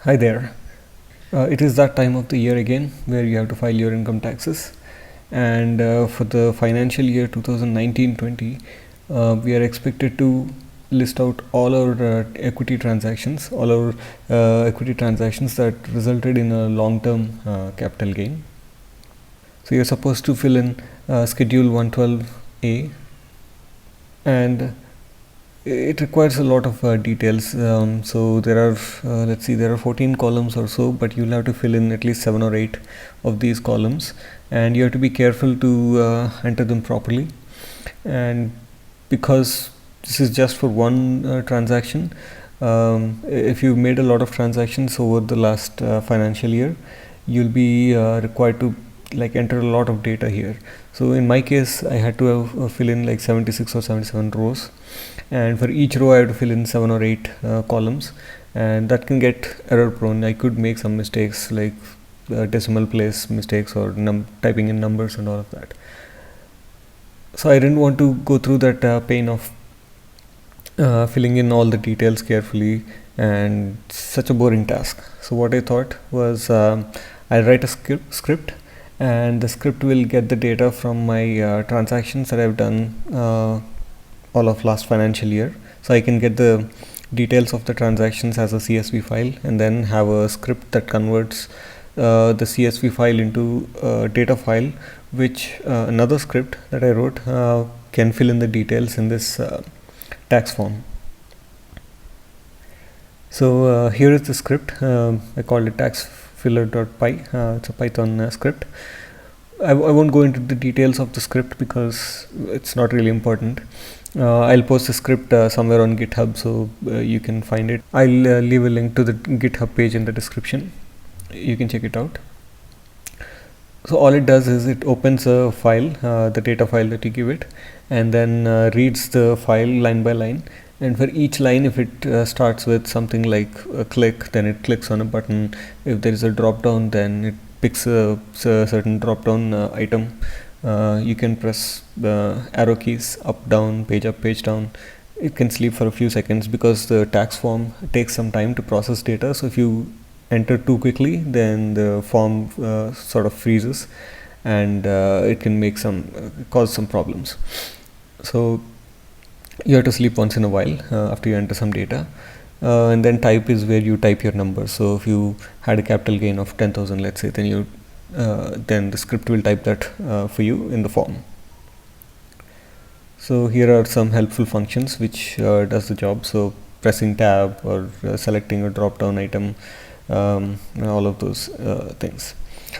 Hi there. It is that time of the year again where you have to file your income taxes. And for the financial year 2019-20, we are expected to list out all our equity transactions, equity transactions that resulted in a long-term capital gain. So you're supposed to fill in Schedule 112A, and it requires a lot of details. So there are there are 14 columns or so, but you'll have to fill in at least 7 or 8 of these columns, and you have to be careful to enter them properly. And because this is just for one transaction, if you've made a lot of transactions over the last financial year, you'll be required to enter a lot of data here. So in my case, I had to fill in like 76 or 77 rows, and for each row I have to fill in 7 or 8 columns, and that can get error prone. I could make some mistakes like decimal place mistakes or typing in numbers and all of that. So I didn't want to go through that pain of filling in all the details carefully, and such a boring task. So what I thought was I'll write a script, and the script will get the data from my transactions that I've done all of last financial year. So I can get the details of the transactions as a CSV file, and then have a script that converts the CSV file into a data file, which another script that I wrote can fill in the details in this tax form. So here is the script. I called it taxfiller.py. It's a Python script. I won't go into the details of the script because it's not really important. I'll post the script somewhere on GitHub, so you can find it. I'll leave a link to the GitHub page in the description. You can check it out. So all it does is it opens a file, the data file that you give it, and then reads the file line by line. And for each line, if it starts with something like a click, then it clicks on a button. If there is a drop down, then it picks a certain drop down item. You can press the arrow keys up, down, page up, page down. It can sleep for a few seconds because the tax form takes some time to process data. So if you enter too quickly, then the form sort of freezes, and it can make cause some problems. So you have to sleep once in a while after you enter some data. And then type is where you type your numbers. So if you had a capital gain of 10,000, let's say, then the script will type that for you in the form. So here are some helpful functions which does the job. So pressing tab or selecting a drop down item, all of those things.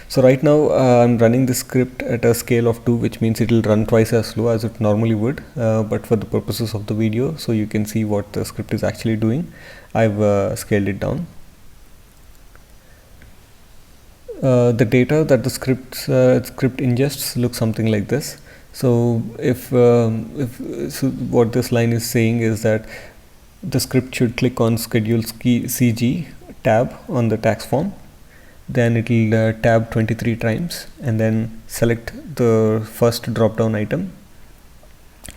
So right now I'm running this script at a scale of 2, which means it will run twice as slow as it normally would, but for the purposes of the video, so you can see what the script is actually doing, I've scaled it down. The data that the script ingests looks something like this. So so what this line is saying is that the script should click on Schedule CG tab on the tax form, then it will tab 23 times and then select the first drop down item,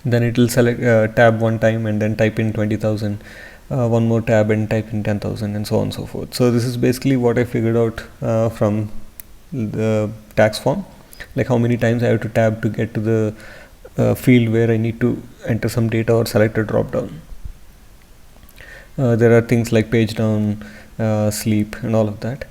then it will select tab one time and then type in 20,000, one more tab and type in 10,000, and so on and so forth. So this is basically what I figured out from the tax form, like how many times I have to tab to get to the field where I need to enter some data or select a drop down. There are things like page down, sleep, and all of that.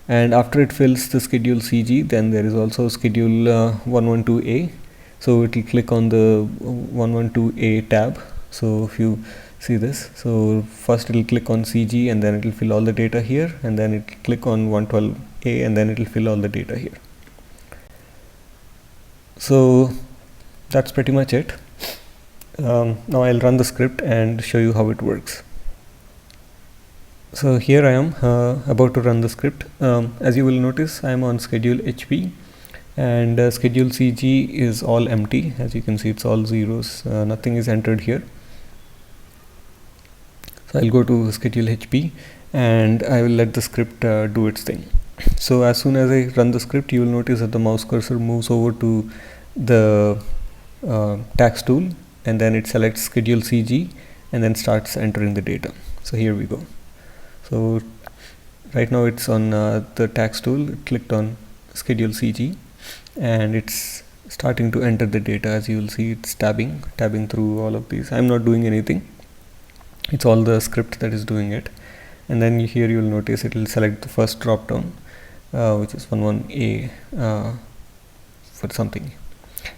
And after it fills the Schedule CG, then there is also Schedule 112A. So it will click on the 112A tab. So if you see this, so first it will click on CG and then it will fill all the data here, and then it will click on 112A and then it will fill all the data here. So that's pretty much it. Now I'll run the script and show you how it works. So here I am about to run the script. As you will notice, I am on Schedule HP, and Schedule CG is all empty. As you can see, it's all zeros, nothing is entered here. So I'll go to Schedule HP and I will let the script do its thing. So as soon as I run the script, you will notice that the mouse cursor moves over to the tax tool, and then it selects Schedule CG and then starts entering the data. So here we go. So Right now it's on the tax tool. It clicked on schedule CG, and it's starting to enter the data. As you will see, it's tabbing through all of these. I'm not doing anything. It's all the script that is doing it. And then here you will notice it will select the first drop down, which is 11A for something,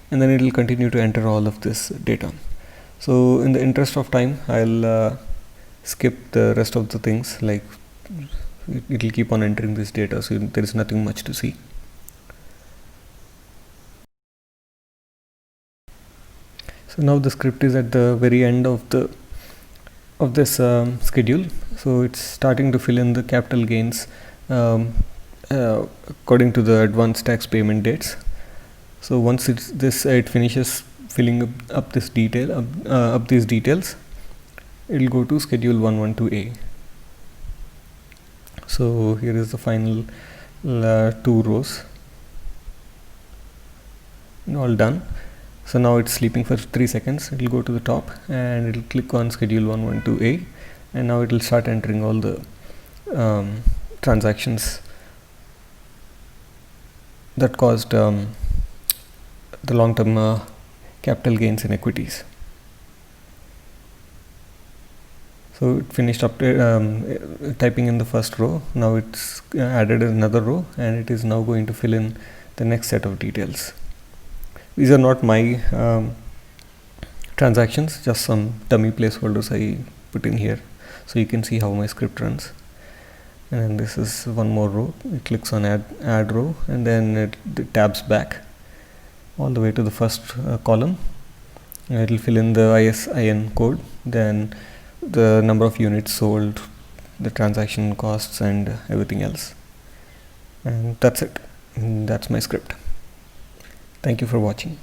and then it will continue to enter all of this data. So in the interest of time, I'll skip the rest of the things. Like it will keep on entering this data, so there is nothing much to see. So now the script is at the very end of this schedule. So it's starting to fill in the capital gains according to the advance tax payment dates. So once it finishes filling up this detail up these details, it will go to schedule 112A. So here is the final 2 rows, all done. So now it's sleeping for 3 seconds. It will go to the top and it will click on schedule 112A, and now it will start entering all the transactions that caused the long-term capital gains in equities. So it finished up typing in the first row. Now it's added another row, and it is now going to fill in the next set of details. These are not my transactions, just some dummy placeholders I put in here, so you can see how my script runs. And this is one more row. It clicks on add row, and then it tabs back all the way to the first column. It will fill in the ISIN code, then the number of units sold, the transaction costs, and everything else. And that's it. That's my script. Thank you for watching.